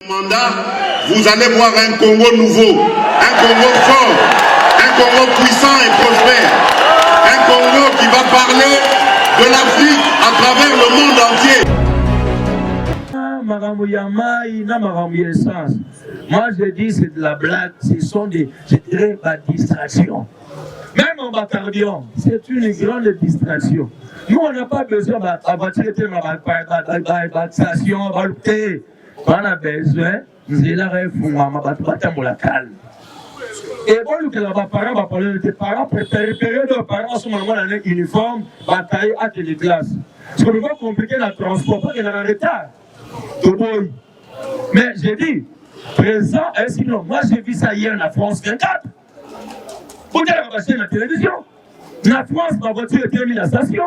Mandat, vous allez voir un Congo nouveau, un Congo fort, un Congo puissant et prospère, un Congo qui va parler de l'Afrique à travers le monde entier. Moi je dis c'est de la blague, ce sont des, je dirais, distractions. Même en bacardion, c'est une grande distraction. Nous on n'a pas besoin de on a besoin de la réforme, calme. Et bon, les parents préparer nos parents à ce moment dans uniforme, bataille à les classes. Ce qu'on va compliquer le transport, parce qu'il y a un retard. Mais j'ai dit, présent, sinon, moi j'ai vu ça hier en France 24. Vous avez passé la télévision. La France, ma voiture était mise à la station.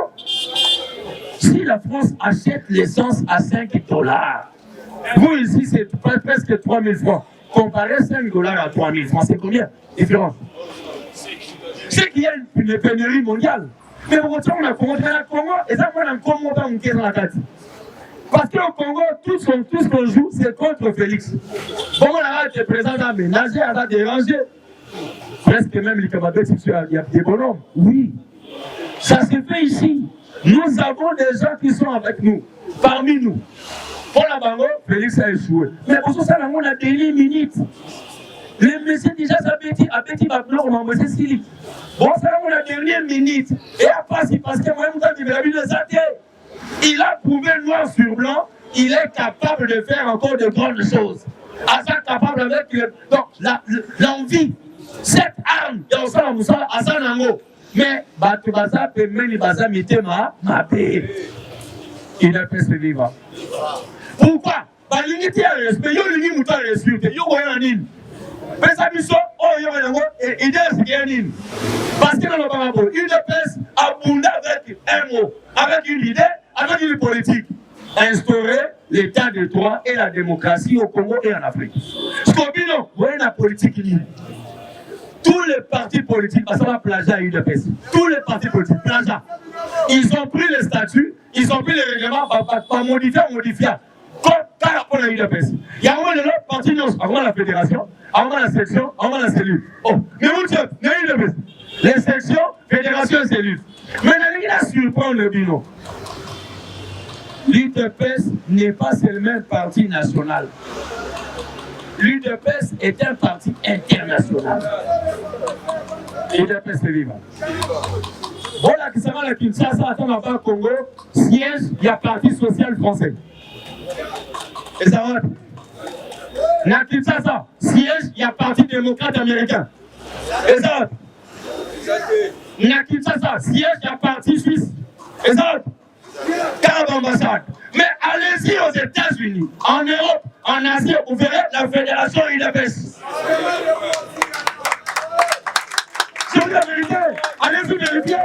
Si la France achète l'essence à $5, vous ici, c'est presque 3 000 francs. Comparez $5 à 3 000 francs, c'est combien? Différence. C'est qu'il y a une pénurie mondiale. Mais pour autant, on a Congo, et ça, on a Congo dans la carte. Parce qu'au Congo, tout ce qu'on joue, c'est contre Félix. Bon, on a été présent à ménager, à déranger. Presque même les Kababeks, il y a des bonhommes. Oui. Ça se fait ici. Nous avons des gens qui sont avec nous, parmi nous. Pour la bango, Félix a échoué. Mais pour ça, on a dernière minute. Le monsieur déjà s'appétit, on va c'est Sili. Bon, ça, on a dernière minute. Et après, parce que moi, il a prouvé noir sur blanc, il est capable de faire encore de grandes choses. Asa capable avec l'envie. Cette arme, mais Batubaza peut mener Baza Mitema, il ne peut se vivre. Pourquoi? L'unité à respect, il y a une unité à respecter, il y a une unité. Mais ça dit ça, il y a une unité. Parce que dans le parabole, une espèce abondante avec un mot, avec une idée, avec une politique. Instaurer l'état de droit et la démocratie au Congo et en Afrique. Ce qu'on dit non, vous voyez la politique libre. Tous les partis politiques, parce qu'on a plagiat à UDPS, tous les partis politiques, plagiat. Ils ont pris les statuts, ils ont pris les règlements, pas modifier. Comme par rapport à l'UDPS. Il y a un moment de l'autre parti, avant la fédération, avant la section, avant la cellule. Oh, mais où tu es? Les sections, fédération et cellule. Maintenant, il a surprendre le bilan. L'UDPS n'est pas seulement un parti national. L'UDPS est un parti international. L'UDPS est vivant. Voilà qui s'appelle la Kinshasa, attends avant le Congo, siège, il y a Parti social français. Et ça va. La Kinshasa, siège, il y a Parti démocrate américain. Et ça va. La Kinshasa, siège, il y a Parti suisse. Et ça va. 40 ambassades. Mais allez-y aux États-Unis, en Europe, en Asie, vous verrez la fédération UDPS. C'est la vérité. Allez-y vérifier.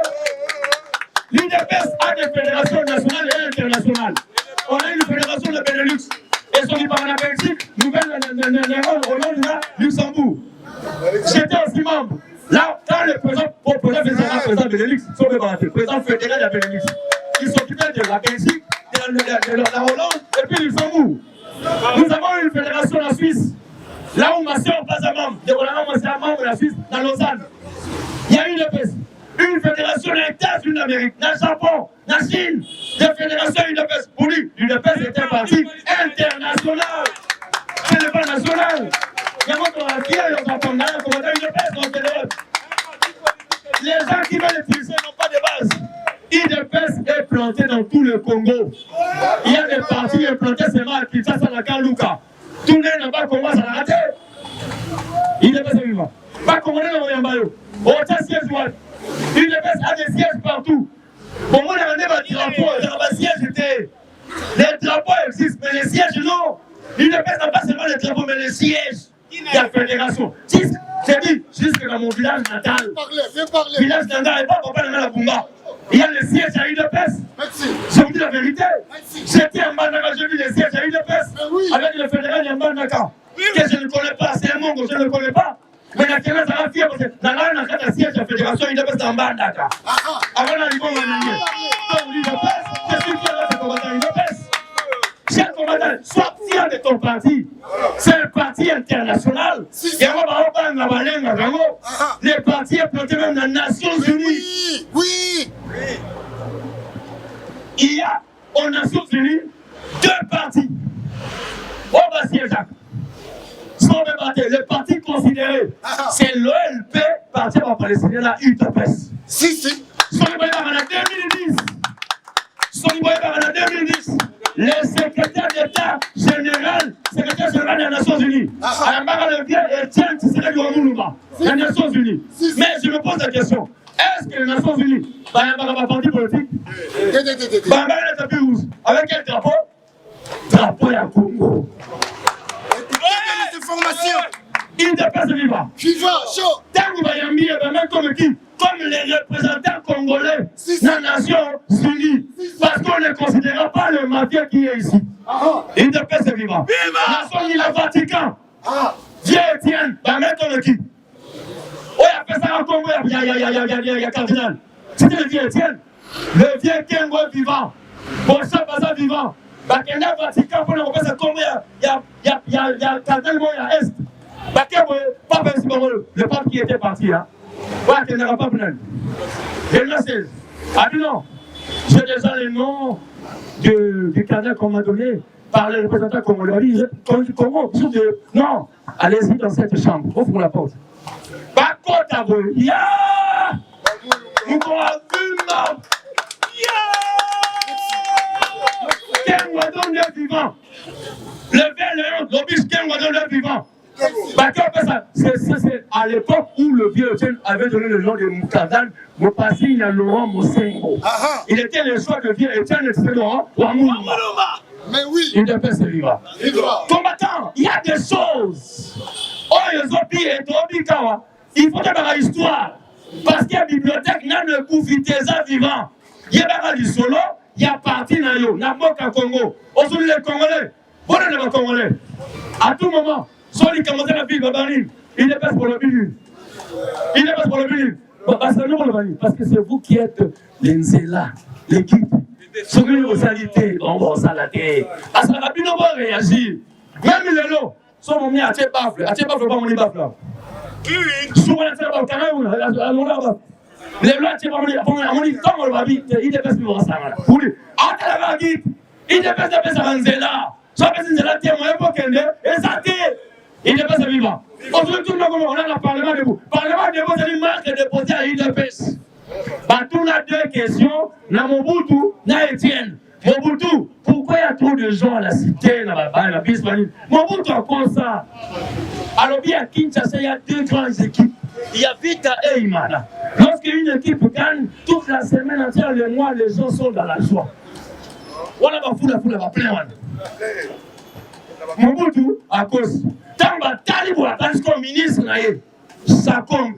L'UDPS a des fédérations nationales et internationales. On a une fédération de Benelux. Et son par la Belgique, Nouvelle-Hollande, Luxembourg. J'étais aussi membre. Là, quand le président Benelux, sont débattus, le président fédéral de la Benelux. Ils s'occupaient de la Belgique, de la Hollande et puis Luxembourg. Nous avons une fédération en Suisse. Là où ma soeur passe à membre, de la Suisse, dans Lausanne. Il y a une fédération des États-Unis d'Amérique, dans le Japon, dans la Chine, des fédérations UDPS. Pour lui, l'UDPS est un parti international. Ce n'est pas national. Il y a votre qui est dans Japon, dans l'UDPS, dans le fédéral. Les gens qui veulent utiliser n'ont pas de base. UDPS est planté dans tout le Congo. Il y a des partis implantés seulement à Kinshasa, à Kaluka. Tout le monde n'a pas Congo, ça l'a raté. UDPS est vivant. Pas Congolais dans Yambayo. Au siège ouest. UDPS a des sièges partout. Bon, moi, on a des drapeaux, les sièges étaient. Les drapeaux existent, mais les sièges non. UDPS n'a pas seulement les drapeaux, mais les sièges. Il y a fédération. J'ai dit, jusque dans mon village natal. Village natal, et pas pour pas la Bumba. Il y a les sièges à UDPS. Je vous dis la vérité. J'étais en Bandaka, j'ai vu les sièges à UDPS. Avec le fédéral de Bandaka. Que je ne connais pas, c'est un monde que je ne connais pas. Mais la Kenya, ça va fier parce que dans la Naka, la siège de la fédération UDPS dans Bandaka. Avant la Ligue, on va dire. Donc l'UDPS, je suis fier de ce combattant UDPS. Chers combattants. sortir de ton parti. C'est un parti international. Les partis implantés même dans les Nations Unies. Oui. Il y a aux Nations Unies 2 partis. Jacques. Le parti considéré, c'est l'OLP, parti palestinien, la UTPS. Si. En 2010, le secrétaire d'État général des Nations Unies, le vieux Etienne Tshisekedi Tshilombo, des Nations Unies. Mais je me pose la question, est-ce que les Nations Unies, un parti politique, avec quel drapeau? Drapeau à Congo. Il dépasse Viva. Chaud. Comme les représentants congolais dans les Nations Unies. Parce qu'on ne considère pas le mafia qui est ici. Il dépasse Viva. Nation Unie, le Vatican. Vieux Etienne, qui? Oh, il a fait ça au Congo, il y a cardinal. C'était le vieux Etienne. Le vieux Kengo vivant. Bon, ça passe vivant. Bakenda Vatican, pour le repasser Congo, il y a cardinal, il y a Est. Le pape qui était parti, hein. Ouais, il n'y aura pas plein. Et là, c'est. Ah non, j'ai déjà les noms du cardinal qu'on m'a donné par les représentants congolais. Comment? Non, allez-y dans cette chambre, ouvre la porte. Pas contre à vous. Ya! Nous avons vu ma. Quel oiseau de vivant? Le ver léon, l'oblige quel oiseau de vivant? C'est à l'époque où le vieux Etienne avait donné le nom de Moukadane, Mopassi Laurent Mosengo. Il était le choix de vieux Etienne et de Laurent Ouamouluma. Mais oui. Il devait se vivre. Combattant, il y a des choses. Oh, il faut avoir l'histoire. Parce qu'il y a une bibliothèque, il y a le Koufiteza vivant. Il y a du solo, il y a parti dans le Congo. Aujourd'hui, les Congolais, bon, les Congolais, à tout moment. Soit il commence la ville, il est pas pour le but. Il est pas pour le but. Parce que c'est vous qui êtes les Nzela, les guides. Sur vos salités, on va salater. Parce que la ville va réagir. Même les lots sont mis à Tchébafle. À Tchébafle, pas mon bafle. Souvent, la Tchébafle, les lois, comme on va vite, il est pas pour ça. Entre la guide, il est pas pour Nzela. Soit que Nzela témoin pour Kende, et ça t'est. Il n'est pas vivant. Aujourd'hui, tout le monde, on a le Parlement debout. Le Parlement debout, c'est une marque déposée à l'UDPS. On a 2 questions. Na Mobutu, na Etienne. Mobutu, pourquoi il y a trop de gens à la cité, la Bismarck? Mobutu a quoi ça? Alors, bien à Kinshasa, il y a 2 grandes équipes. Il y a Vita et Imana. Lorsqu'une équipe gagne, toute la semaine entière, les mois, les gens sont dans la joie. On a pas foule, va plein. Mobutu, à cause. Tamba Talibou, parce qu'au ministre, Sakom,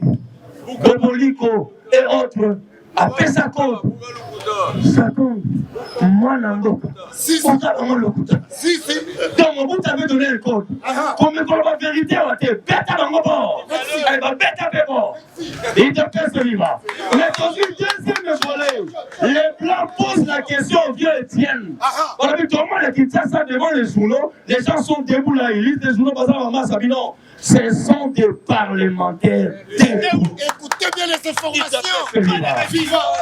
Boboliko et autres, à Pesako, Sakom, moi, Namboka. Si. Donc, Mobutu avait donné le code. Comme la vérité, on va te bête à l'angobord. Elle va bête à l'angobord. Et de qu'est-ce qu'il va. Mais dans une deuxième volet, les Blancs posent la question au vieux Etienne. On a vu tout le monde qui tient ça devant les journaux. Les gens sont debout là, ils lisent les journaux, par exemple, Maman Sabinon. Ce sont des parlementaires. Écoutez bien les informations.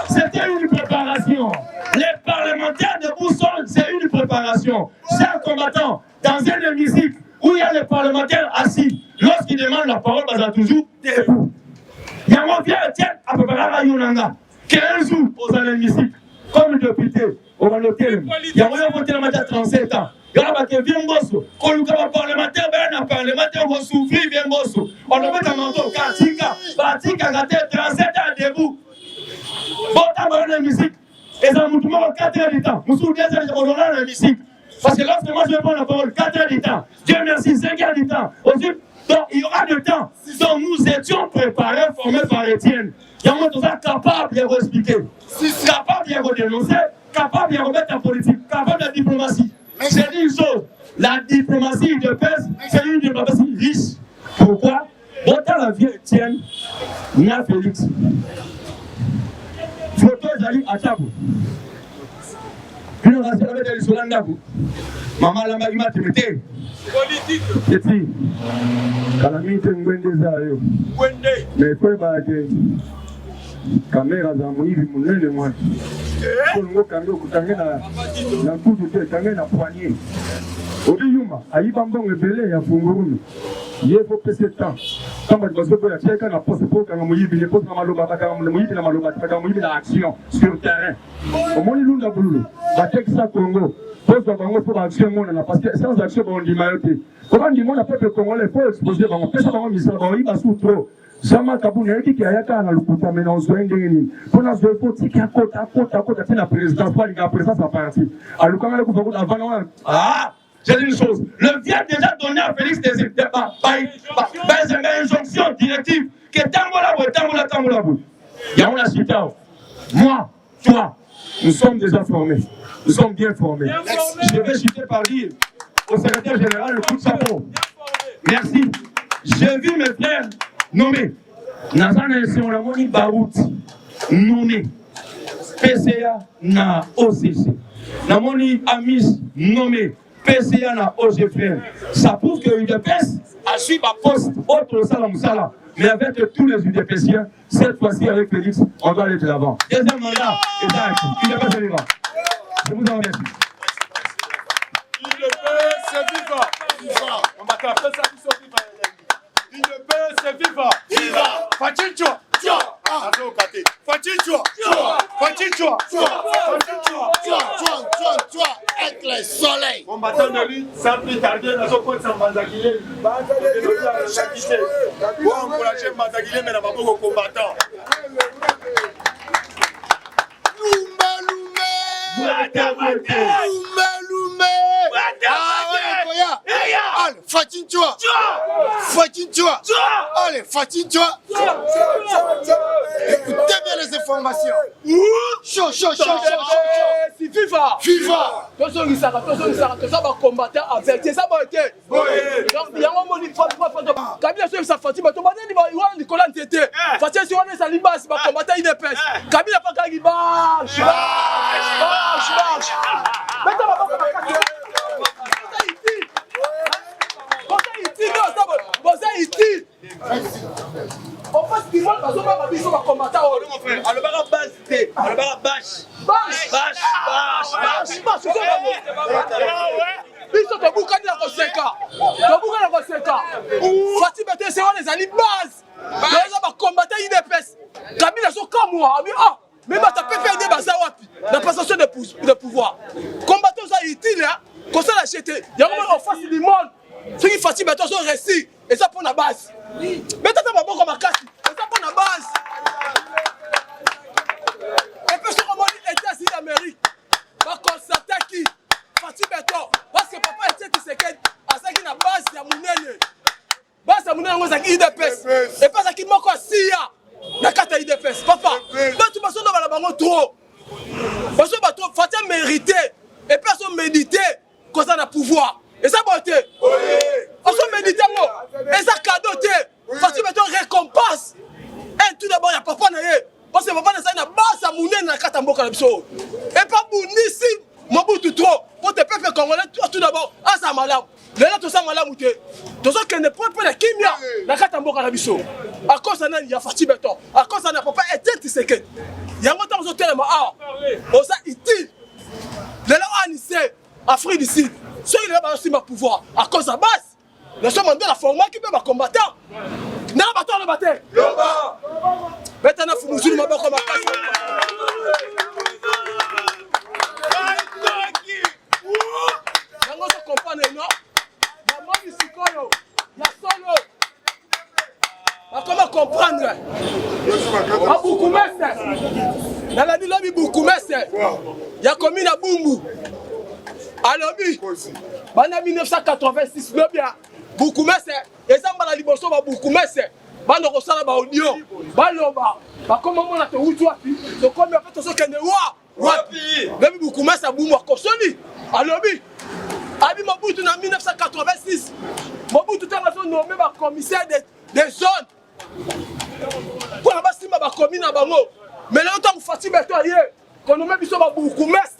C'était une préparation. Les parlementaires de Bousson, c'est une préparation. Chers combattants, dans un hémicycle où il y a les parlementaires assis, lorsqu'ils demandent la parole, ils sont toujours debout. Il y a un vieux Etienne à peu près à Yonanga, 15 jours aux hémicycle, comme député, au l'hôtel. Il y a un voté le matin à 37 ans. Il y a un vieux bosso. Quand le parlementaire, un parlementaire va souffrir, vieux bosso. On le met en manteau, Katika, Batika, 37 ans debout. Bon, dans l'hémicycle. Et ça nous demande 4 heures du temps. Nous sommes 2 heures dans l'hémicycle. Parce que lorsque moi je vais prendre la parole, 4 heures du temps. Dieu merci, 5 heures du temps. Ensuite, donc il y aura du temps. Donc nous étions préparés, formés par Etienne. Il y a un monde capable de expliquer, capable de dénoncer, capable de remettre en politique, capable de diplomatie. C'est une chose. La diplomatie de paix, c'est une diplomatie riche. Pourquoi? Autant la vie Etienne, Nia Félix. Photo Zali à Tabo. Une race avec les Solanda. Maman la magma te mette. Politique. Petit. Calamité Ngwende Zayo. Ngwende. Mais quoi bague. Caméra za moyibi munene mwana. Kongo kango kutangena na kudu te tangena poignet. Odi yuma ayiba mbongo ebele ya fungurumi. Yebo pese temps. Kama bazo ya cheka na poste pour kanga moyibi ne poste maloba kanga moyibi na maloba kanga moyibi na action sur terrain. Omoni lunda bululu. Ba teksa Congo. Poste bango pour action mona parce que sans action bon di mayote. Comment dit mon peuple congolais faut exposer bango pesa bango misala bango iba sous trop. Sama kabuna yaki ki ayaka na lukuta mena oswende ngini pona zo poti ki akota tena président pas la présidence à parti alukanga le kufa kuna vana j'ai dit une chose le vient déjà donné à Félix Désir par injonction directive que tangola ya on a cité moi toi nous sommes déjà formés nous sommes bien formés je vais citer par dire au secrétaire général le coup de chapeau merci j'ai vu mes frères nommé Nazana Seolamoni Barout nommé PCA na OCC Namoni Amis nommé PCA na OGFM. Ça prouve que l'UDPS a suivi ma poste autre Salamoussala. Mais avec tous les UDPSiens, cette fois-ci avec Félix, on doit aller de l'avant. Deuxième mandat, UDPS est vivant. Je vous en remercie. UDPS c'est vivant. On va taper ça qui sont vivants. UDPS c'est vivant. Viva! Fachinchwa! Fachinchwa! Avec les soleils. Combattant de lutte, sans plus tarder, dans son point de Manzakile. Pour encourager Manzakile, mais d'abord aux combattants. Fachinchwa! Allez, Fachinchwa! Écoutez bien les informations. Chaud. Si FIFA! Tous ceux qui sont combattants avertis, ça va être. Donc, il y a un moment où il faut Kabila soit sa Fatima, tu m'as dit, il va Nicolas Tété. Fatima, si on est à l'Ibas, il va combattre une épaisse. Kabila pas qu'à marche. Maintenant, on va pas on passe qui va parce qu'on va dire qu'on va combattre. Alors, on va bâche. Ils sont au bout de la Roseka. Fatima, c'est on les alliés base. On va combattre une épaisse. Kabila sont comme moi. Mais tu peux faire des basawapi. La passation de pouvoir. Combattons ça utile. Comme ça, la jeté. Il y a un moment en face du monde. Ceux qui fatiguent maintenant sont restés. Et ça pour la base. Mais t'as pas bon comme un casse. Et ça pour la base. Et puis ce moment était assis d'Amérique. Va constater qui fatigue maintenant. Parce que papa était Tshisekedi. À ça qui n'a base, il y a Mounene. Base à Mounene, on a qui IDPS. Et pas ça qui manque aussi. La carte à IDPS. Papa. Donc tu m'as sonné dans la banque trop. Parce que fatigue mérité. Et personne médité. Quand ça a pouvoir. Et ça beauté. On se médite. Et ça cadeau. Parce que maintenant récompense. Et tout d'abord, il y a papa naïe. Parce que papa n'a pas sa mounée dans la carte en boca. Et pas mouni si mon bout tout trop. Pour te peuple congolais, tout d'abord, ah ça malade. Là, tout ça malade. Tout ça qui ne prend pas la kimia. La carte en boca. À cause de ça, il y a Fatih Beton. À cause de ça, papa était Tshisekedi. Il y a un temps où on tellement on ça utile. Là, on sait. Afrique du Sud. Ceux qui ont aussi ma pouvoir. À cause de la base. Nous sommes en train de former qui peut combattre. Non, bâton le bâton. Maintenant, il faut nous unir comme un casse. Nous comprenons, non? Maman, il y a solo. Comment comprendre? À Boukoumès. Dans la ville, il y a Boukoumès. Il y a commune à Boumou. Alors, en 1986, Boukoumès, et ça, la liboso va Boukoumès, on ressent la audio, comme on a tout donc comme on fait tout ce qu'on est, même Boukoumès a Boumou à Kosoni. Alors, Mobutu en 1986, Mobutu a nommé le commissaire des zones. Pour la base, il m'a commis dans Bango. Mais là, on a fait qu'on nomme Boukoumès.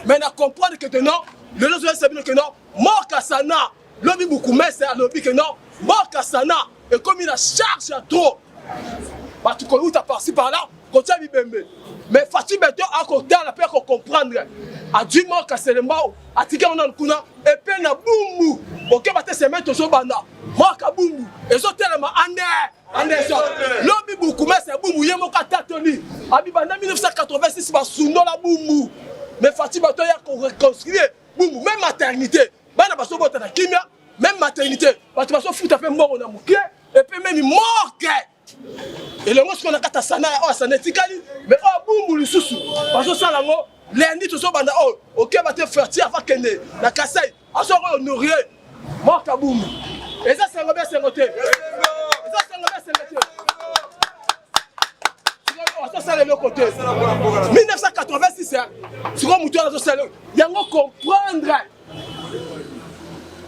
Mais na comprendre que non, le lobby c'est bien que non, Mort Sana, lobby beaucoup mais c'est un lobby que non, Mort Sana et comme il a charge à trop. Bah tu connais où t'as passé par là, quand tu as vu bébé. Mais Fatih Beto à côté la paix qu'on comprendre. A du Mort Kaselema, a tika on a le kuna et puis na boumou. OK bah t'es se mettre au banda. Mort Kaboumou. Et so tellement Anderson. Lobby beaucoup mais c'est boumou yemo katatoni. Abibana 1986 ba sundo la boumou. Mais Fatih Beto y a qu'on reconstruire boumou même maternité. Bana ba so bota na kimia, même maternité. Ba tu vas so foutre fait mort on a mouké et puis même mort. Et le mot qu'on a kata sana oh sana tikali mais oh boum lisusu parce que ça là ngo lundi tout ça banda oh OK va te faire tia va kende na kasai aso honorer mort kaboum et ça c'est Robert Sengote et ça c'est Robert Sengote ça c'est le côté 1986 tu vois mutu na ça yango comprendre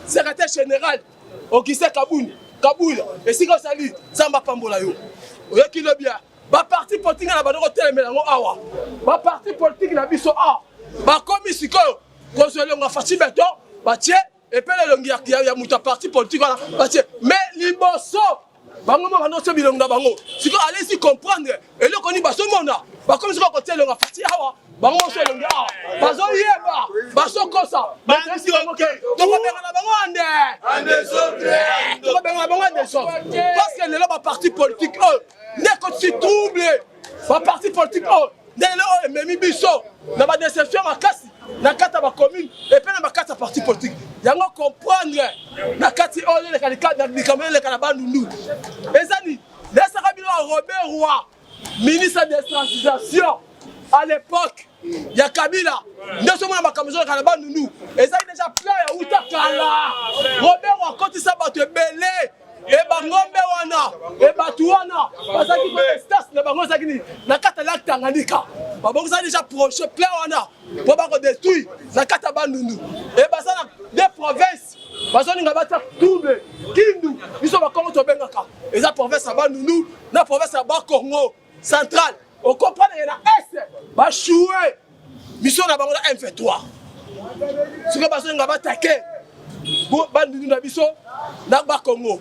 secrétaire général Augustin Kaboul et si comme ça lui ça m'a pambola yo oyoki lo bien ba parti politique na bando kotelemela ngo awa ba parti politique na biso a ba komi sikoyo konsolé nga Fatih Beto ba tie et puis le longi ya muta parti politique wana ba tie mais liboso bango mo bando so bilongo na bango siko allez-y comprendre et le koni ba so mona ba komi siko kotelemela nga Fatih awa bango so longi awa bazo yeba baso kosa ba tresi bango ke to ko benga bango ande to ko benga bango ande so parce que le ba parti politique ne quand tu troubles ba parti politique ndele memi biso na ba déception makasi na kata ba commune et puis na ba kata parti politique yango comprendre na kati le kalika na bikamele le kana ba nunu ezani laisse Kabila Robert Roy ministre de transition à l'époque il y a Kabila nous sommes na makamzo kana ba nunu ezali déjà plein ya utakala Robert Roy quand il s'abattu belé et bangombe wana et batuana bazaki ko stas na bango zakini na kata la Tanganyika babongo ça déjà proche plein wana pour ba ko détruire na kata bandundu et bazana des provinces bazoni ngabata tourbe kindu biso ba kongo to bengaka et za province bandundu na province ba Congo central on comprend na est ba chouer mission na bango na M23 siko bazoni ngabata ke bandundu na biso na ba Congo.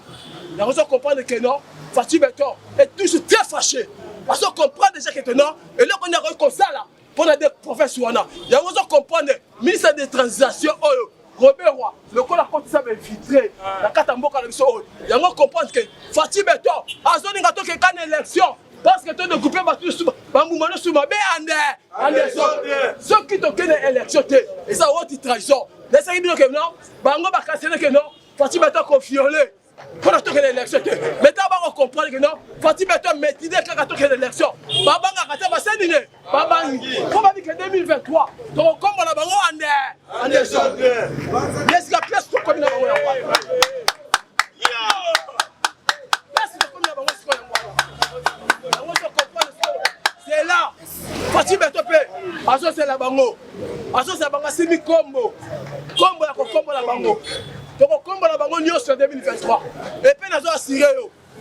Nous allons comprendre que non, Fatih Beto est toujours très fâché. Parce qu'on comprend déjà que non, et là on a comme ça là, pour des professeurs. Nous allons comprendre, ministre de transition, Robert Roy, le coup la porte ça va infiltrer, la Katamboka la mission. Nous allons comprendre que Fatih Beto a zone gato que quand élection, parce que tu as coupé battu sous Bamboumano sous ma ceux qui t'ont gagné l'élection, et ça va être trahison. Laissez-moi dire que non, Bango va casser que non, Fatih Beto a violé. Pour la toque l'élection, mais d'abord on comprend que non, Fatih Beto maîtrisé quand la toque l'élection. Baba ngakata ba sédine, baba ngi. Comment dire que 2023, donc comme on a bango ande son. Laisse la place pour comme na bango ya. Laisse pour comme na bango siko ya. On se comprend c'est là. Fatih Beto pe, aso c'est la bango. Aso c'est bango simi combo. Combo ya ko combo la bango. Donc, comme on a bango en 2023, et puis nous avons assuré,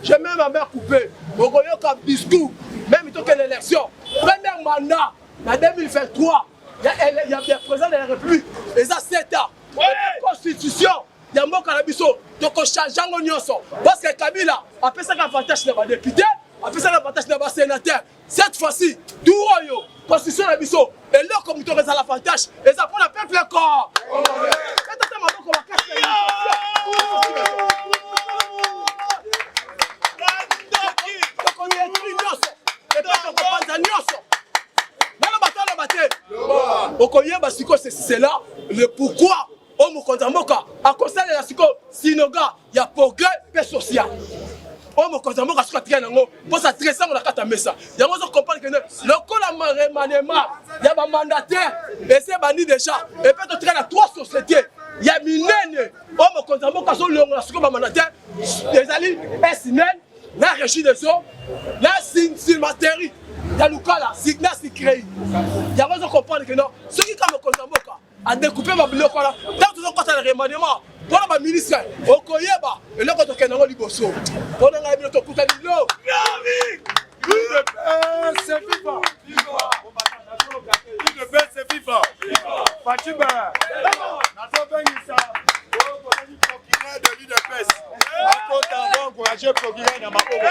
j'ai même ma mère coupée, on a eu un discours, même tant que l'élection, premier mandat, en 2023, il y a des présidents de la République, et ça 7 ans, la constitution, il y a un mot canabiso, donc on change en union, parce que Kabila a fait ça l'avantage de la député, a fait ça l'avantage de la sénateur, cette fois-ci, tout royaume, constitution de biso, et là comme tu as l'avantage, et ça prend le peuple corps. C'est là le pourquoi on me contamboka à cause de la sinoga il y a progrès social. On me contamboka sur triangle pour ça très ça on a kata mesa. Il y a on comprendre que le remaniement il y a un mandataire et c'est banni déjà et peut-être traîner à 3 sociétés. Il y a minene on me contamboka sur le mandataire des alliés SNN la régie des eaux la Silmaterie il y a Lukala Signa Sikréi. Il y a on comprendre que non ceux qui comme contamboka a découpé ma bloc là tant tout quand le remaniement pour la ministre okoyeba et là quand on kenango liboso pour na ngabilo to kutanilo c'est FIFA. C'est FIFA. partager procureur na maboko.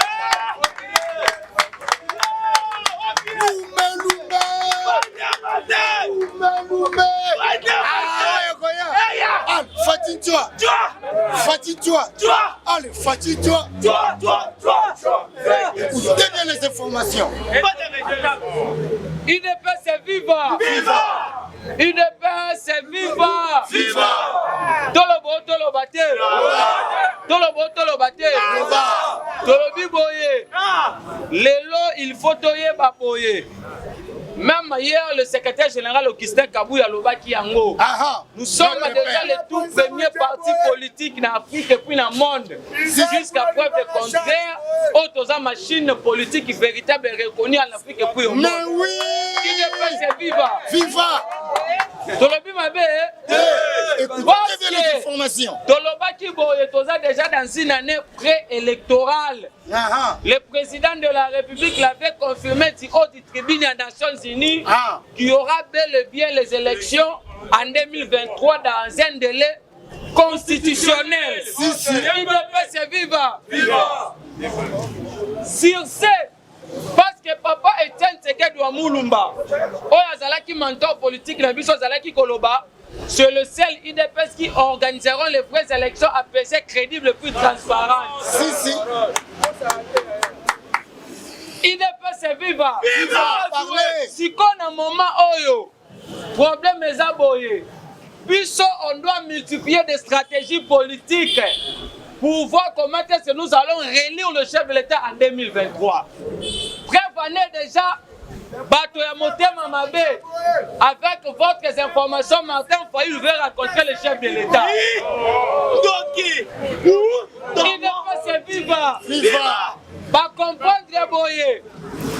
Allez, fatigue-toi. Vous donnez les informations. UDPS viva! UDPS viva! Tolo bate. Tolobi boye. Lelo, il faut toyer baboye. Même hier, le secrétaire général Augustin Kabouya Lobaki Yango. Nous sommes déjà les tout premiers partis politiques en Afrique et puis dans le monde. Jusqu'à preuve de contraire, autres machines politiques véritables et reconnues en Afrique et puis au monde. Mais oui! UDPS viva! Tolobi Mabe, écoutez bien les informations. Tolobaki Boye, toza déjà dans une année préélectorale. Le président de la République l'avait confirmé au tribune des Nations Unies qu'il y aura bel et bien les élections en 2023 dans un délai constitutionnel. UDPS viva! Sur ce, parce que papa Etienne Tshisekedi wa Mulumba, Oyazalaki mentor politique, Zalaki Koloba, c'est le seul UDPS qui organiseront les vraies élections apaisées, crédibles et plus transparentes. UDPS viva! Si qu'on a un moment oyo, problème est aboyé. Puis on doit multiplier des stratégies politiques pour voir comment est-ce que nous allons réélire le chef de l'État en 2023. Prévenez déjà Bato ya Motema Mabe avec votre information. Martin Fayulu veut rencontrer le chef de l'État. UDPS viva! Pas comprendre Boye.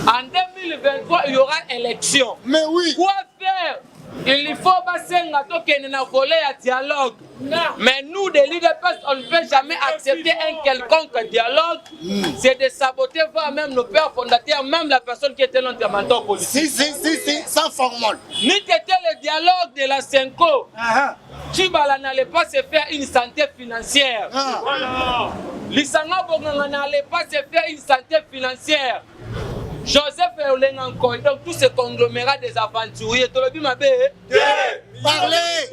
En 2023, il y aura élection. Mais oui. Quoi faire? Il faut passer un volet à dialogue. Mais nous, des UDPS, on ne peut jamais accepter un quelconque dialogue. C'est de saboter voire même nos pères fondateurs, même la personne qui était notre mentor politique. Sans formule. Ni c'était le dialogue de la Senko. Chibala n'allait pas se faire une santé financière. Lisanga Bonganga n'allait pas se faire une santé financière. Joseph Olengankoy, donc tous ces conglomérats des aventuriers, Tolobi Mabe. Parlez!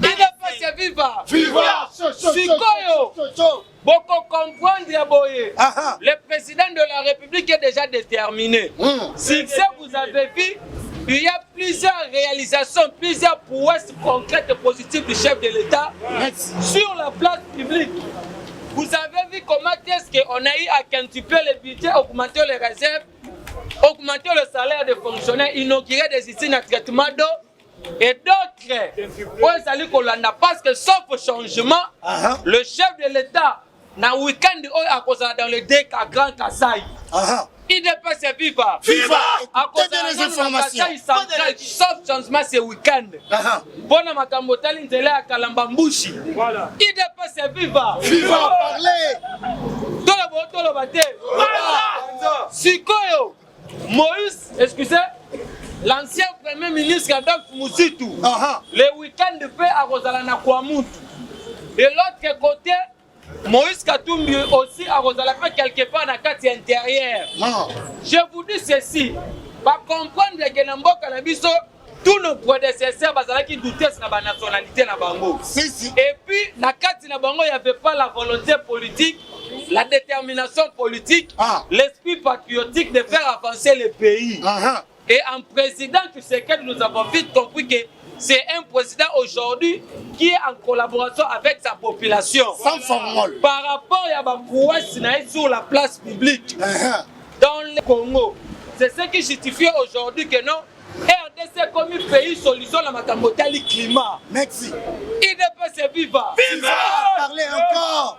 UDPS viva! Sikoyo! Beaucoup comprendre, Boye. Le président de la République est déjà déterminé. Si vous avez vu, il y a plusieurs réalisations, plusieurs prouesses concrètes et positives du chef de l'État sur la place publique. Vous avez vu comment est-ce qu'on a eu à quintupler le budget, augmenter les réserves, augmenter le salaire des fonctionnaires, inaugurer des usines à traitement d'eau et d'autres. Parce que sauf changement, le chef de l'État, dans le week-end, dans le DEC à Grand Kassai. UDPS viva! À cause des informations. Sauf changement ce week-end. Bona Makambotali Nzela à Kalambambushi. UDPS viva! Parlez! Sikoyo! Moïse, excusez, l'ancien premier ministre Adolphe Moussitou, le week-end de paix à Rosalana Kouamoutou. De l'autre côté, Moïse Katumbi aussi à Rosalana quelque part dans la carte intérieure. Je vous dis ceci, pour comprendre que dans Mboka tous nos prédécesseurs qui doutaient de la nationalité na bango. Et puis, dans la carte na bango, il n'y avait pas la volonté politique, la détermination politique, l'esprit patriotique de faire avancer le pays. Et en président Tshisekedi, nous avons vite compris que c'est un président aujourd'hui qui est en collaboration avec sa population. Sans formule. Par rapport à la prouesse sur la place publique dans le Congo. C'est ce qui justifie aujourd'hui que non, RDC comme un pays solution la Makambotali climat. Merci. UDPS viva! Parlez encore.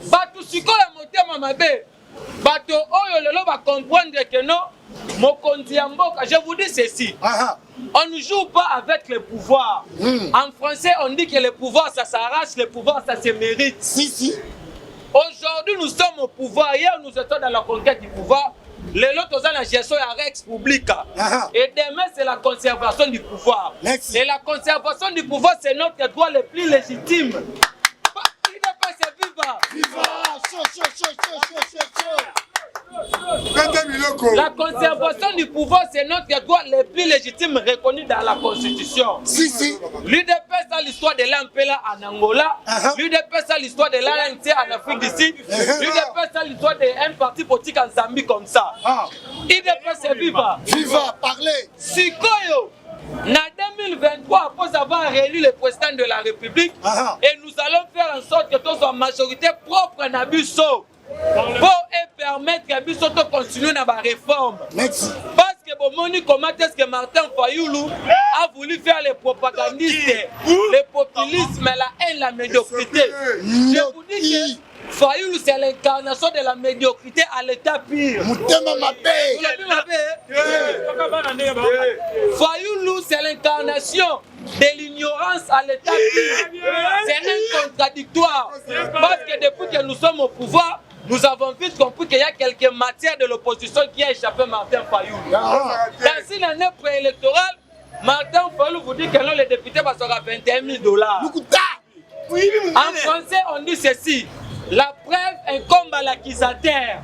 Bato sikola motema mabe. Bato oyo lelo va comprendre que non, Mokonzi ya mboka, je vous dis ceci. On ne joue pas avec le pouvoir. En français, on dit que le pouvoir ça s'arrache, le pouvoir ça se mérite. Aujourd'hui, nous sommes au pouvoir. Hier, nous étions dans la conquête du pouvoir. Les autres ont la gestion à Rex Publica. Et demain, c'est la conservation du pouvoir. Et la conservation du pouvoir, c'est notre droit le plus légitime. Il n'est pas viva. La conservation du pouvoir, c'est notre droit le plus légitime reconnu dans la Constitution. Si. L'UDPS a l'histoire de l'Ampela en Angola, l'UDPS a l'histoire de l'ANC en Afrique du Sud, l'UDPS a l'histoire d'un parti politique en Zambie comme ça. l'UDPS est viva. Viva, parlez. Sikoyo, en 2023, après avoir réélu le président de la République, et nous allons faire en sorte que tous en majorité propre à Nabuso. Pour permettre que Nabuso continue dans la réforme. Merci. Parce que bon, comment est-ce que Martin Fayoulou a voulu faire les propagandistes, le populisme, la haine, la médiocrité. Je vous dis que Fayoulou, c'est l'incarnation de la médiocrité à l'état pire. Fayoulou, c'est l'incarnation de l'ignorance à l'état pire. C'est un contradictoire. Parce que depuis que nous sommes au pouvoir, nous avons vite compris qu'il y a quelques matières de l'opposition qui a échappé à Martin Fayoulou. Dans une année préélectorale, Martin Fayoulou vous dit que non, les députés va sera $21 000. En français, on dit ceci. La preuve incombe à l'accusateur.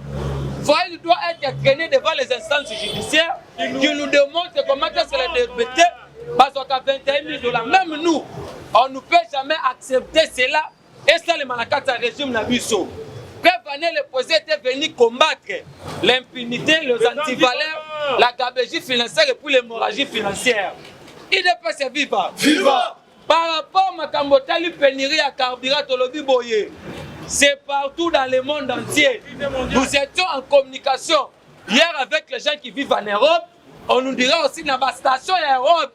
Fayoulou doit être traîné devant les instances judiciaires qui nous démontrent comment est-ce que les députés va sera $21 000. Même nous, on ne peut jamais accepter cela. Et ça, le Malakata régime Nabuso. Prévenez le président était venu combattre l'impunité, les antivaleurs, la gabegie financière et puis l'hémorragie financière. IDPS est viva. Viva. Par rapport à Makambotali pénurie à carburant Tolobi Boye, c'est partout dans le monde entier. Nous étions en communication hier avec les gens qui vivent en Europe. On nous dira aussi dans la station en Europe,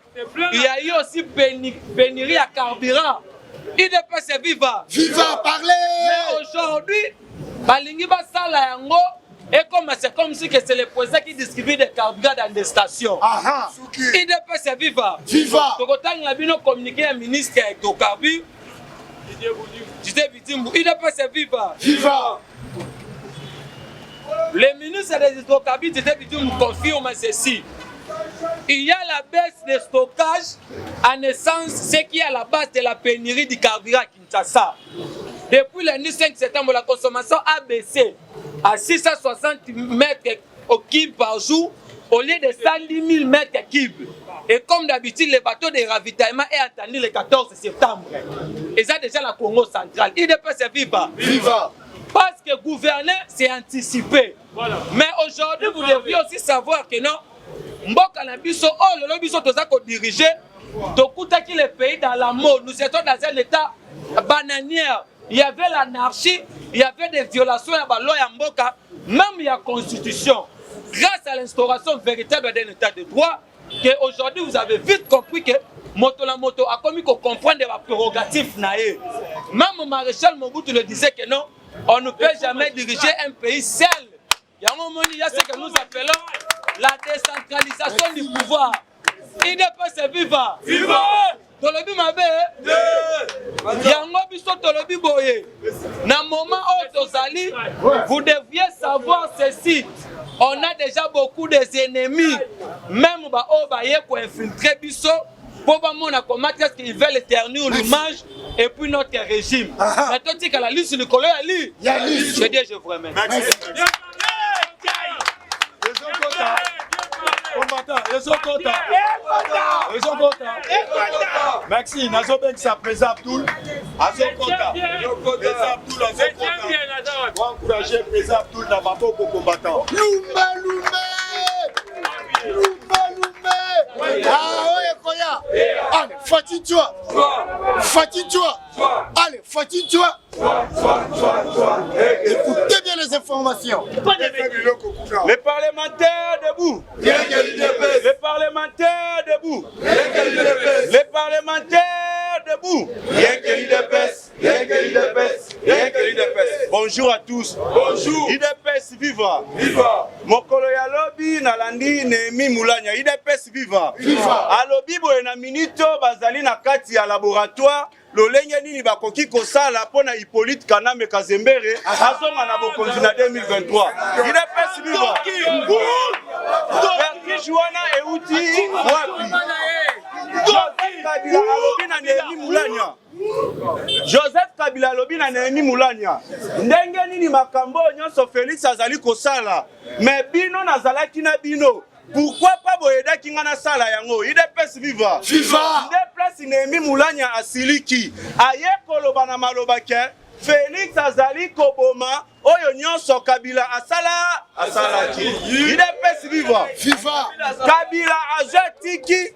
il y a eu aussi pénurie à carburant. IDPS est viva. Viva, parlez. Mais aujourd'hui, Balingi Basala Yango, et c'est comme si c'est le président qui distribue des carburants dans des stations. IDPS est viva. Viva. Tokotan Labino communiqué à un ministre de carburant. IDPS est viva. Viva. Le ministre des hydrocarbures nous confirme ceci. Il y a la baisse des stockages en essence, ce qui est à la base de la pénurie du carburant à Kinshasa. Depuis le 5 septembre, la consommation a baissé à 660 mètres au cube par jour au lieu de 110 000 mètres cubes. Et comme d'habitude, le bateau de ravitaillement est attendu le 14 septembre. Et ça déjà la Congo centrale. IDPS est viva. Viva. Parce que gouverner, c'est anticiper. Voilà. Mais aujourd'hui, vous devriez aussi savoir que non, Mboka na biso, le biso toza ko diriger, tokutaki le pays dans la mort. Nous étions dans un état bananière. Il y avait l'anarchie, il y avait des violations à la loi Mboka, même il y a constitution. Grâce à l'instauration véritable d'un état de droit, qu'aujourd'hui vous avez vite compris que moto la moto a commis qu'on comprenne des prérogatives naïves. Même le maréchal Mobutu le disait que non, on ne peut jamais diriger un pays seul. Il y a un moment, il y a ce que nous appelons la décentralisation du pouvoir. IDPS est viva. Viva. Tolobi mabe. Yango biso tolobi boye. Na moment où tozali, vous deviez savoir ceci. On a déjà beaucoup d'ennemis. Même ba o ba ye ko infiltrer biso. Pour voir comment est-ce qu'ils veulent éternuer l'image et puis notre régime. Maintenant, tu as la liste du collègue, je dis, je vous remercie. Merci, Nazo Ben ça présente tout. Encourager présente tout dans ma peau pour combattant. Allez, fatigue-toi. Fatigue-toi. Allez, fatigue-toi. Écoutez bien les informations. Les parlementaires debout. Les parlementaires debout. Les parlementaires debout. Bonjour à tous. Bonjour. IDPS viva. Viva. Mokolo ya lobi na landi Nehemi Mulanya. IDPS viva. Viva. Alobi boye na minute bazali na kati ya laboratoire. Lolenge nini bakoki kosala pona Hippolyte Kaname Kazembere azonga na bokonzi na 2023. IDPS viva. Vertige wana euti wapi? Kabila alobi na Néhémie Moulania. Joseph Kabila alobi na Néhémie Moulania. Ndenge nini makambo nyonso Félix azali kosala. Mais bino nazalaki na bino. Pourquoi pas boyeda ki ngana sala yango? IDPS viva. Viva. IDPS Néhémie Moulania asiliki. Aye koloba na maloba ke Félix azali koboma oyo nyonso Kabila asalaki. IDPS viva. Viva. Kabila azatiki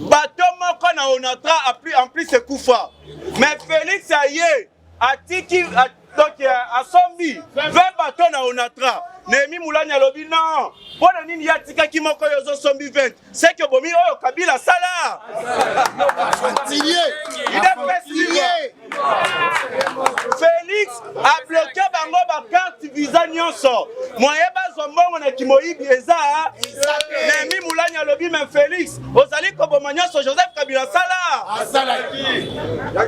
bato moko na Onatra en plus kufa. Mais Félix aye atiki donc asombi 20 bato na Onatra. Néhémie Moulania lobi non. Bona nini yatika ki moko yozo sombi 20. C'est que bomi oyo Kabila sala. Félix a bloqué bango ba carte visa nyonso. Moye bazombongo na kimoyibi eza. Néhémie Moulania lobi mais Félix ozali ko boma nyonso Joseph Kabila sala.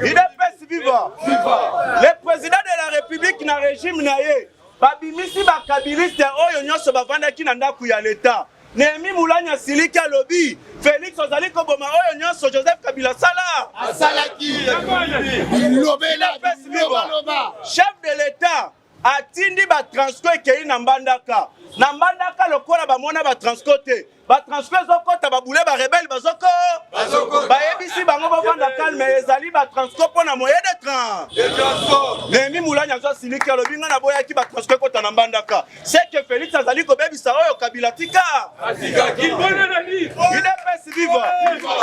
IDPS viva. Le président de la République na régime na ye. Babimisi ba kabiliste oyo nyonso bavandaki na ndaku ya leta. Néhémie Moulania siliki alobi Félix ozali koboma oyo nyonso Joseph Kabila sala. Asalaki. Chef de l'État atindi ba transco ekei na Mbandaka. Na Mbandaka lokola bamona ba transco te. Ba transco ezokota babule ba rebelle bazoko. Bayebisi bango bavanda calme ezali ba transco pona moyen de transport. Néhémie Moulania zo siliki alobi nga na boyaki ba transco ekota na Mbandaka. C'est que Félix azali kobebisa oyo Kabila tika. Il est vivant.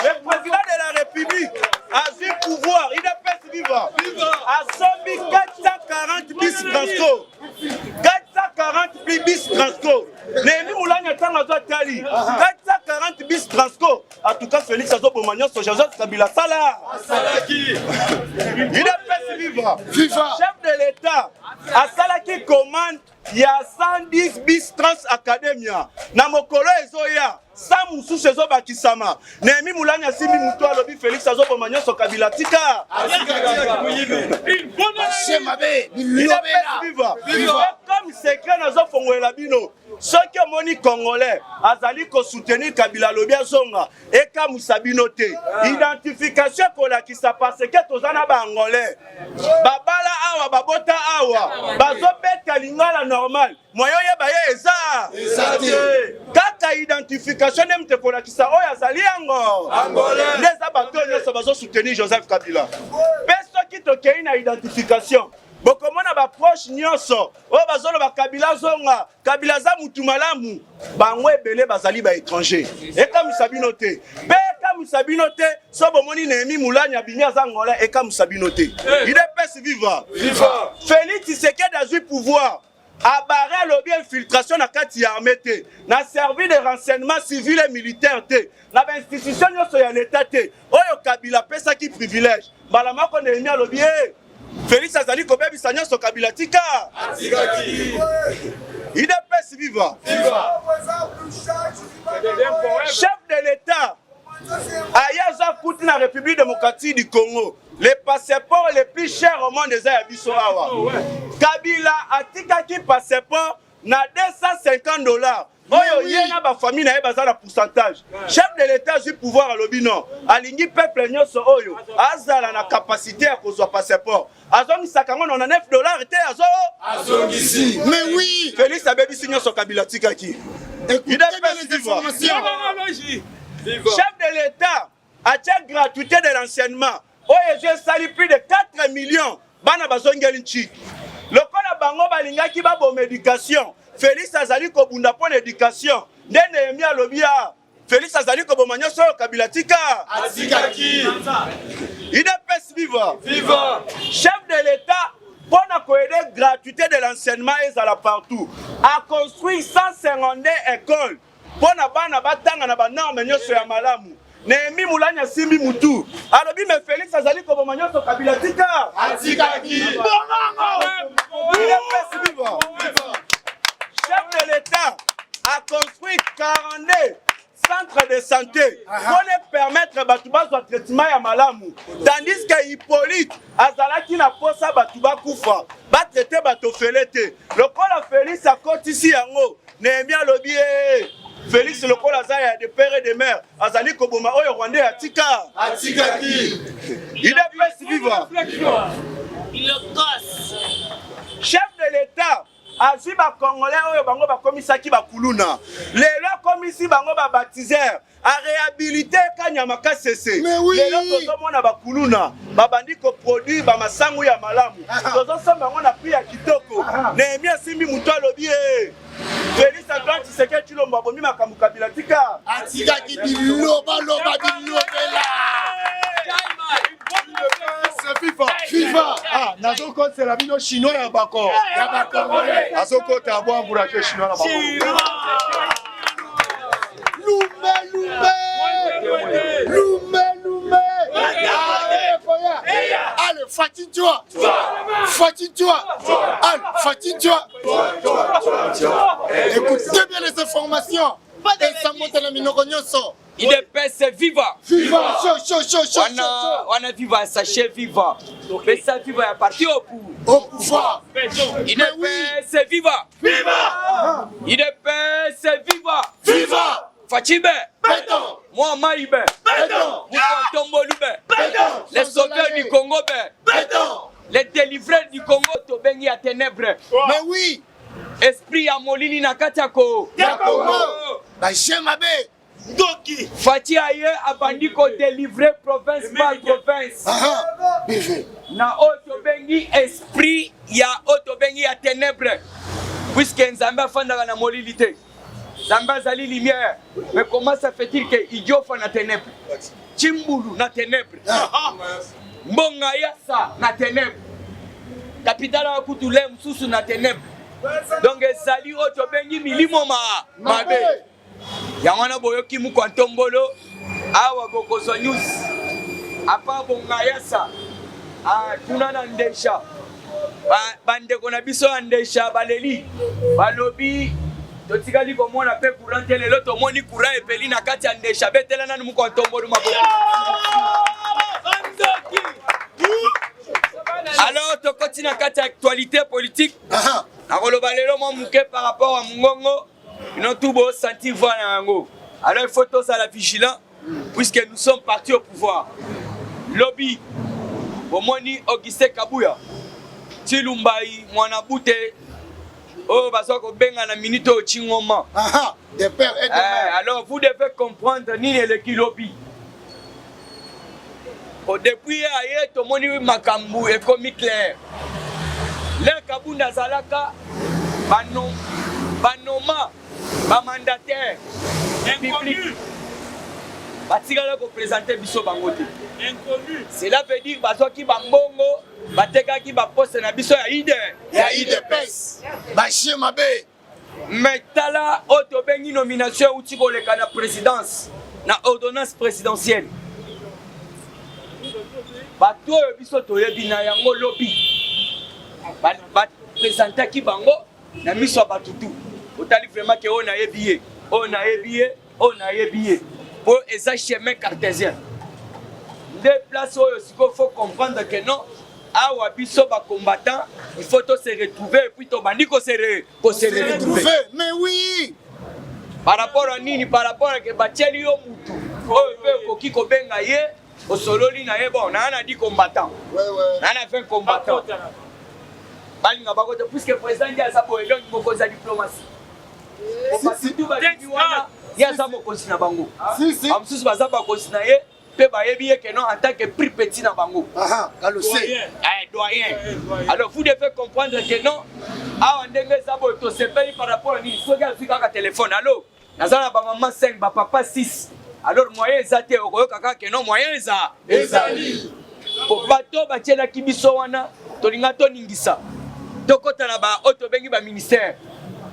Le président de la République a vu pouvoir. Il est vivant. A sombi 440 bis transco. 440 bis transco. Néhémie Moulania tanga zo tali. 440 bis transco. En tout cas, Félix Azo Bomagnon, son Joseph Kabila Sala. Il est vivant. Chef de l'État. A Salaki commande. Il y a 110 bis trans academia. Na mokolo ezoya. Samusu sezo bakisama. Néhémie Moulania simi muto alobi Félix Azo Bomagnon son Kabila tika. Comme secret nazo fongoela bino. Ceux qui ont moni congolais, azali ko soutenir Kabila lobi azonga eka musabino te. Identification kola qui ça parce que tozana ba angolais. Babala awa babota awa. Bazobeta lingala normal. Moyo ye baye eza. Kaka identification nemte kola qui ça oya azali ango. Angolais. Les abato nyonso bazo soutenir Joseph Kabila. Peso qui to kei na identification. Bokomona ba proche nyonso o bazolo ba Kabila zonga Kabila za mutu malamu bangwe belé bazali ba étranger et comme sabino te pe comme sabino te so bomoni Néhémie Moulania binya za ngola et comme sabino te il est vivant Félix Tshisekedi a eu pouvoir a barré lobby infiltration na kati ya armée te na servi de renseignement civil et militaire te na ba institution nyonso ya l'état te oyo Kabila pesa ki privilège balama ko Néhémie lobby Félix azali kobebisa nyonso Kabila tika. IDPS viva. Chef de l'État Ayaza Kouti na République démocratique du Congo. Les passeports les plus chers au monde des Ayabiso Awa. Kabila atika ki passeport na $250. Oyo yena ba famille na eba za na pourcentage. Chef de l'État du pouvoir à l'obino. Alingi peuple nyonso oyo. Azala na capacité à kozwa passeport. Azongi sakango na $9 te azo. Azongisi. Mais oui. Félix abebi signo so Kabila tikaki. Écoutez les informations. Chef de l'État a tient gratuité de l'enseignement. Oyo je sali plus de 4 millions. Bana bazongeli nchi. Lokola bango balingaki ba bo médication. Félix azali ko bunda pour l'éducation. Néhémie alobia. Félix azali ko bomagnon so Kabila tika. Atikaki. IDPS viva. Chef de l'État pour aider gratuité de l'enseignement et à la partout. A construit 152 écoles. Pour na bana batanga na ba norme nyoso ya malamu. Néhémie Moulania simbi mutu. Alobi me Félix azali ko bomagnon so Kabila tika. Atikaki. IDPS viva. Chef de l'État a construit 42 centres de santé pour les permettre Batouba soit traitement ya malamu. Tandis que Hippolyte azalaki na posa Batouba kufa. Ba traiter bato felete. Le col a Félix a côté ici yango. Néhémie alobi Félix lokola za ya de père et de mère azali koboma oyo Rwanda atika Atikaki. UDPS viva. Chef de l'État azwi bakongolais oyo bango bakomisaki bakuluna lelo akomisi bango babaptiseur aréhabilité Kanyama Kasese lelo tozomona bakuluna babandi koproduire bamasangu ya malamu tozosomba bango na prix ya kitoko Nehemia Simbi mutu alobi Félix Antoine Tshisekedi Tshilombo abomi makambo Kabila tika Atikaki biloba loba bilobela. FIFA. Ah, nazo ko c'est la bino chinois ya bako. Ya bako. Azoko ta bo encourager chinois na bako. Lumbe. Allez, fatine-toi. Allez, fatine-toi. Écoutez bien les informations. Et ça monte la minogognoso. UDPS viva. Viva, chaud. Wana viva, sachez viva. Mais ça viva est parti au pouvoir. UDPS viva. UDPS viva. Fatime. Béton. Moi Maïbe. Béton. Tombolube. Les sauveurs du Congo. Béton. Les délivrés du Congo tobengi à ténèbres. Mais oui. Esprit ya molini na katiako. Bah Chemabe. Doki. Fati aye abandi ko délivrer province par province. Na otobengi esprit ya otobengi ya ténèbres. Puisque Nzamba fanda na molilité. Nzamba zali lumière. Mais comment ça fait-il que idiot fa na ténèbres? Chimbulu na ténèbres. Mbonga yasa na ténèbres. Capitala wa kutule msusu na ténèbres. Donc ezali otobengi milimo mabe. Yangwana boyoki mu kwantombolo awa Gokozo News apa bonga yasa tunana ndesha bandeko na biso ndesha baleli balobi totikali komona pe courant lelo tomoni courant epeli na kati ya ndesha betela nani mu kwantombolo mabo. Alors tokoti na kati ya actualité politique nakoloba lelo mo muke par rapport à Mungongo. Nous tout beau sentir voir yango. Alors il faut tous à la vigilance puisque nous sommes partis au pouvoir. Lobby, Bomoni Augustin Kabuya, Tilumbai, Mwanabute, oh basoko benga na minute au Chingoma. Des pères et des mères. Alors vous devez comprendre ni le lobby. Depuis aye to moni makambu et comme clair. Le Kabunda Zalaka Banoma ba mandataire public batikala ko présenter biso bangote inconnu. Cela veut dire bazo ki bambongo bateka ki ba poste na biso ya UDPS ba Chemabe. Mais tala auto bengi nomination uti ko leka na présidence na ordonnance présidentielle bato biso toyebi na yango lobby ba présenter ki bango na miso batutu. Otali vraiment que on a ébié pour eza chemin cartésien. Des places où il faut comprendre que non, awa biso ba combattant, il faut se retrouver et puis to bandi ko se retrouver. Mais oui. Par rapport à nini, par rapport à que batieli yo mutu. Oh pe ko ki ko benga ye, o sololi na ye bon, na ana di combattant. Ouais. Na ana fait combattant. Balinga bakote puisque président dia sa boye donc moko za diplomatie. Si tu vas dire ya za moko sina bango. Si. Amsusu baza ba kosina ye pe ba yebi que non en tant que prix petit na bango. Galosé. Doyen. Alors vous devez comprendre que non a ndenge za boye to se paye par rapport à ni soga fika ka téléphone. Allô. Nazana ba maman 5 ba papa 6. Alors moyen ezate okoyoka ka que non moyen ezali. Pour bato ba tiela kibiso wana tolinga to ningisa. Tokota na ba auto bengi ba ministère.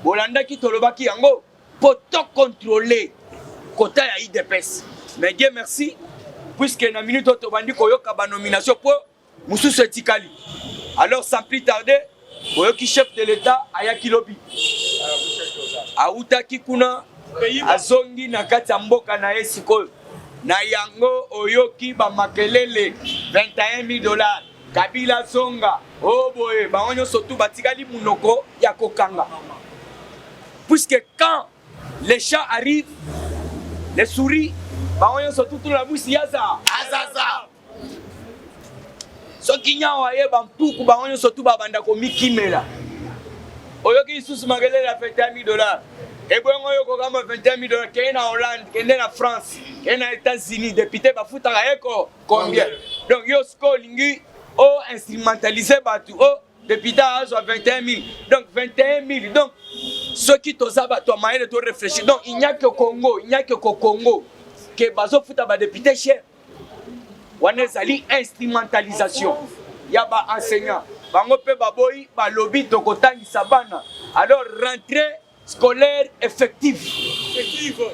Bolanda ki tolobaki yango pour tout contrôler côté ya UDPS. Mais Dieu merci puisque na minute auto bandi koyoka ba nomination pour mususu etikali. Alors sans plus tarder, oyoki chef de l'État ayaki lobby. Autaki kuna azongi na kati ya mboka na esiko. Na yango oyoki ba makelele $21,000. Kabila Zonga, oh boy, baonyo surtout batikali munoko ya kokanga. Puisque quand les chats arrivent, les souris, baoyo surtout tout la mousse yaza. Azaza. So kinya waye bampuku baoyo surtout babanda ko mikimela. Oyoki sous magale la $21,000. Et bon oyo ko kama $21,000 kena Hollande, kena na France, kena États-Unis, député bafuta eko combien. Donc yo sko lingi o instrumentaliser batu o député a 21,000. Donc 21,000. Donc ceux qui t'osent toi moyen de réfléchir. Donc il n'y a que Congo, il n'y a que Congo que bazo futa ba député cher. Wana zali instrumentalisation. Ya ba enseignant. Bango pe baboyi ba lobby tokotani sabana. Alors rentrée scolaire effective.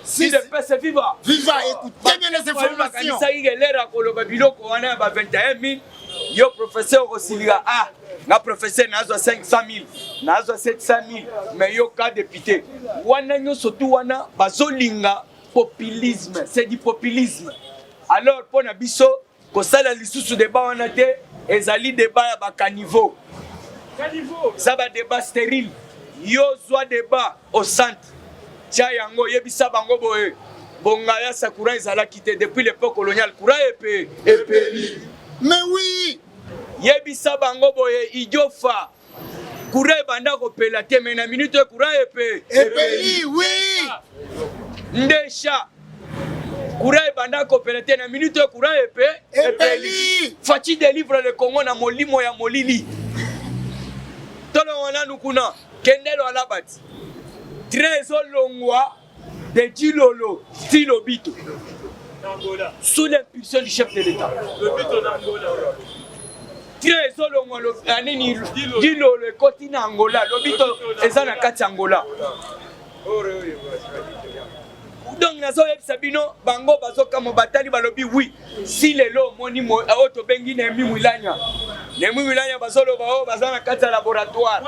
Si le PS viva. Viva, écoutez bien les informations. Ça y est l'air ko lo babilo ko wana ba 21,000. Yo professeur Rosiliga ah na professeur nazo 500,000 nazo 700,000 mais yo ka député wana nyo surtout wana bazolinga populisme, c'est du populisme. Alors pour na biso ko sala lisusu débat wana te ezali débat ya ba caniveau ça va débat stérile yo zwa débat au centre tia yango yebisa bango boye bongaya sakura ezala quitté depuis l'époque coloniale kura epeli. Mais oui. Yebisa bango boye idiofa kura banda ko pela te mais na minute kura epeli oui. Ndesha kura banda ko pela te na minute kura epeli. Fati délivre le Congo na molimo ya molili. Tolo wana nukuna kendelo alabati. Trésor longwa de Dilolo Tilobito. Sous l'impulsion du chef de l'État. Trésor longwa lo anini Dilolo le continent Angola, lobito ezana kati Angola. Donc nazo sabino bango bazoka mo batali balobi oui si lelo moni mo auto bengi na mi mulanya bazolo bao bazana kati laboratoire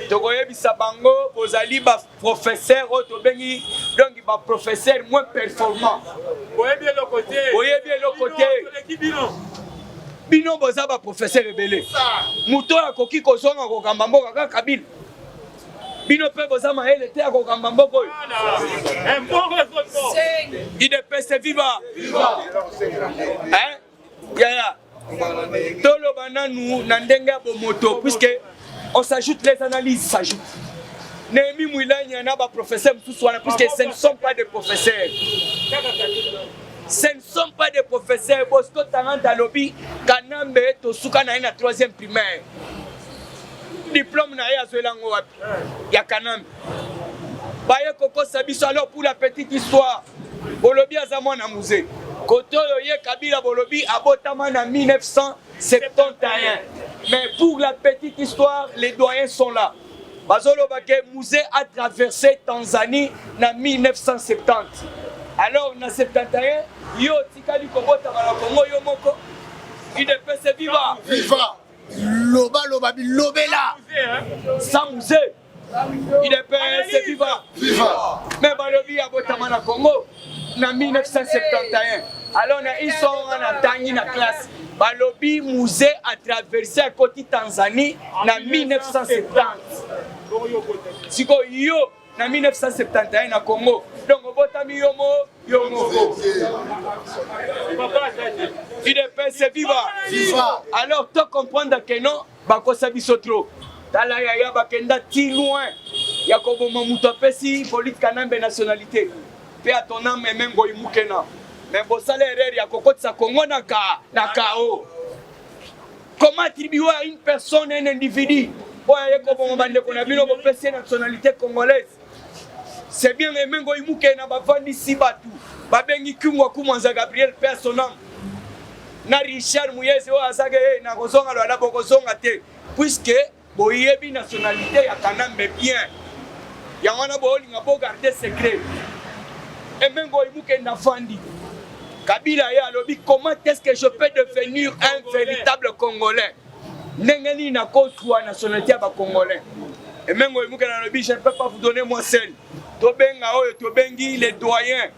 toko yebisa bango bozali ba professeur auto bengi donc ba professeur moins performant oyebi le côté bino boza ba professeur rebelle muto akoki kozonga kokamba mboka kaka Kabila bino pe bozama ele te akokamba mboko oyo IDPS viva hein yaya tolo bananu na ndenge ya bomoto puisque on s'ajoute les analyses s'ajoutent Nemi Mouilanya na ba professeur msusu wana puisque ce ne sont pas des professeurs. Ce ne sont pas des professeurs. Bosco Taranta Lobby Kanambe tosuka na ina 3e primaire. Diplôme na ya zwelango wapi ya Kanambe. Baye koko sabiso alors pour la petite histoire. Bolobi azamwa na musée. Koto ye Kabila Bolobi abotama na 1971. Mais pour la petite histoire, les doyens sont là. Bazolo Bake musée a traversé Tanzanie en 1970. Alors en 71, yo tikali kobota bala Congo yo moko. IDPS viva. Viva. Loba loba lobela. Sans musée. IDPS viva. Viva. Mais balobi abotama na Congo en 1971. Alors ils sont en Tangi na classe. Balobi musée a traversé à côté Tanzanie en 1970. Siko yo en 1971 na Congo. Donc obotami yomo. IDPS viva. Viva. Alors tu comprends que non, bakosa biso trop. Tala ya bakenda ti loin. Yakobo Mamuto pesi politique kanambe nationalité. Pe à ton âme même goimukena. Mais bon salaire ya kokotsa Congo na KO. Comment attribuer à une personne un individu? Nationalité congolaise. C'est bien même goimukena bavandi sibatu. Babengi kumwa kumanza Gabriel personnel. Na Richard Muyeze o azage na kozonga lo ala bokozonga te puisque boyebi nationalité ya Kanambe bien. Ya wana bo linga bo garder secret. Et même goimukena fandi. Kabila ya lobi comment est-ce que je peux devenir un véritable Congolais? Nengeni na kotwa nationalité ba Congolais. Et même goimukena lobi je ne peux pas vous donner moi seul. Tobenga oyo tobengi les doyens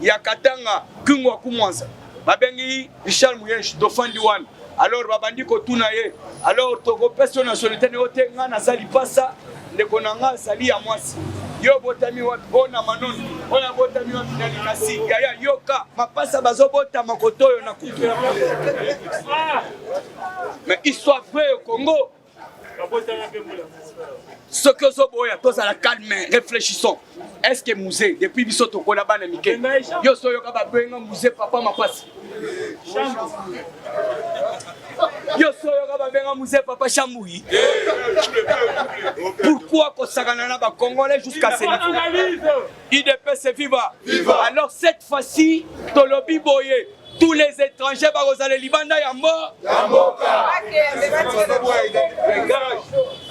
ya Katanga kungwa kumwanza. Babengi Richard Muyege dofandi wan. Alors babandi ko tuna ye. Alors toko personne nationalité ne otenga na sali pasa ndeko nanga sali ya mwasi. Yo botami wapi ona manoni ona botami wapi na likasi yaya yoka mapasa bazobota makotoyo na kutu mais histoire vraie au Congo ce que Zoboya tous à la calme réfléchissons est-ce que musée depuis bisoto kona bana mike yo so yoka ba benga musée papa mapasa yo so yoka ba benga musée papa Chamboui. Pourquoi qu'on s'agana ba Congolais jusqu'à ce niveau? IDPS viva. Alors cette fois-ci tolobi boye tous les étrangers bazala libanda ya mboka.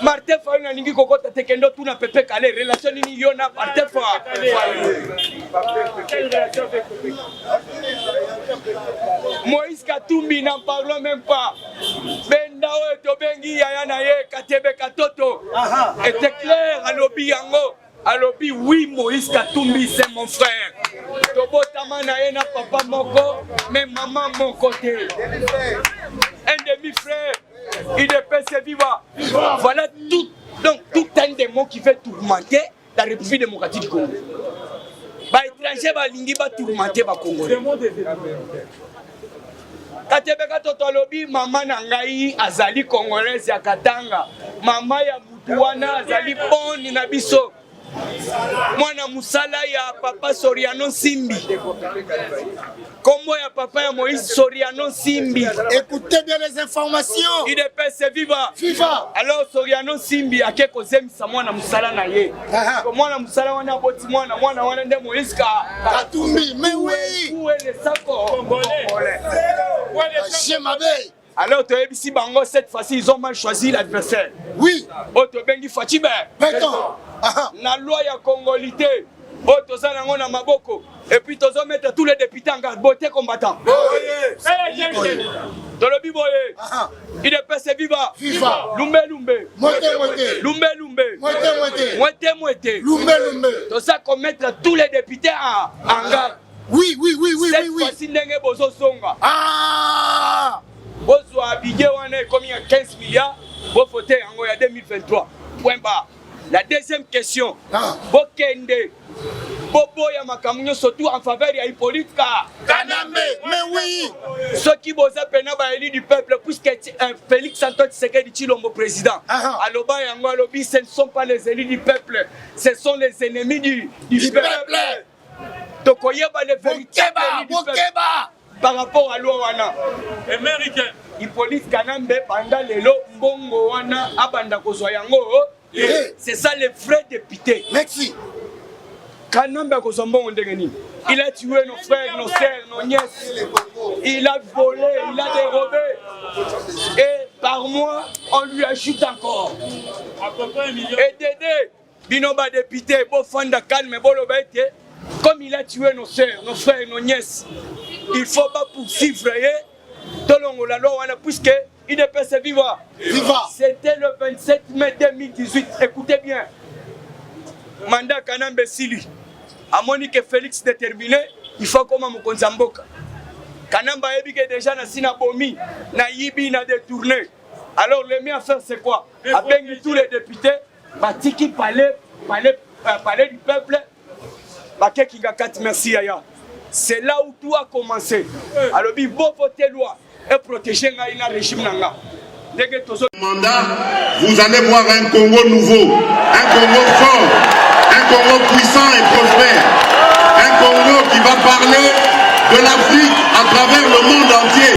Martin Fayulu na ningi kokota tekendo tuna pepe kale relation nini yona Martin Fayulu. Moïse Katumbi n'en parlons même pas. Benda oyo tobengi yaya na ye Katebe Katoto. Était clair à l'obi yango. Alobi oui Moïse Katumbi c'est mon frère. Tobotama na ye na papa moko mais maman mon côté. Un demi-frère. IDPS viva. Voilà tout donc tout un démon qui fait tourmenter la République démocratique du Congo. Ba étranger ba lingi ba tourmenter ba Congolais. Katebe Katoto alobi mama na ngai azali congolaise ya Katanga. Mama ya mutu wana azali boni na biso. Mwana musala ya papa Soriano Simbi. Kombo ya papa ya Moïse Soriano Simbi. Écoutez bien les informations. IDPS viva. Viva. Alors Soriano Simbi ake kozemisa mwana musala na ye. Ko mwana musala wana boti mwana wana nde Moïse Katumbi. Mais oui. Où est le sako congolais? Chez ma belle. Alors ici bango cette fois-ci ils ont mal choisi l'adversaire. Oui. Oto bengi Fachibe. Béton. Na loi ya congolité. Oto sana ngona maboko. Et puis tozo mettre tous les députés en garde beauté combattant. Tolobi boye. IDPS viva. Viva. Lumbe lumbe. Moite. Lumbe lumbe. Moite. Lumbe. Tout ça qu'on mettre tous les députés en garde. Oui. Cette fois-ci ndenge bozo songa. Ah. Bozo abigé wana comme il y a 15 milliards. Bo voter en 2023. Point barre. La deuxième question. Bokende. Bobo ya makamunyo surtout en faveur ya Hippolyte Kanambe. Mais oui. Ceux qui bosa pena ba élu du peuple puisque Félix Antoine Tshisekedi Tshilombo président. Aloba yango alobi ce ne sont pas les élus du peuple, ce sont les ennemis du peuple. Tokoyeba les véritables élus du peuple. Par rapport à loi wana américain Hippolyte Kanambe pendant lelo mbongo wana abanda kozwa yango. C'est ça les vrais députés. Merci. Kanambe kozwa mbongo ndenge nini? Il a tué nos frères, nos sœurs, nos nièces. Il a volé, il a dérobé. Et par mois, on lui ajoute encore. Et Dédé, Binoba député, Bofanda calme, Bolobete, comme il a tué nos sœurs, nos frères, nos nièces, il ne faut pas poursuivre. Puisque IDPS viva. C'était le 27 mai 2018. Écoutez bien. Mandat Kanambe Sili. À Monique Félix déterminé, il faut comme Mokonzamboka. Kanamba Ebike déjà na Sinabomi, na Yibi na détourné. Alors le mieux à faire c'est quoi? Avec tous les députés, Batiki palais du peuple, Bakeki Gakat merci Yaya. C'est là où tout a commencé. Alors il faut voter loi et protéger le régime nanga. Mandat, vous allez voir un Congo nouveau, un Congo fort, un Congo puissant et prospère, un Congo qui va parler de l'Afrique à travers le monde entier.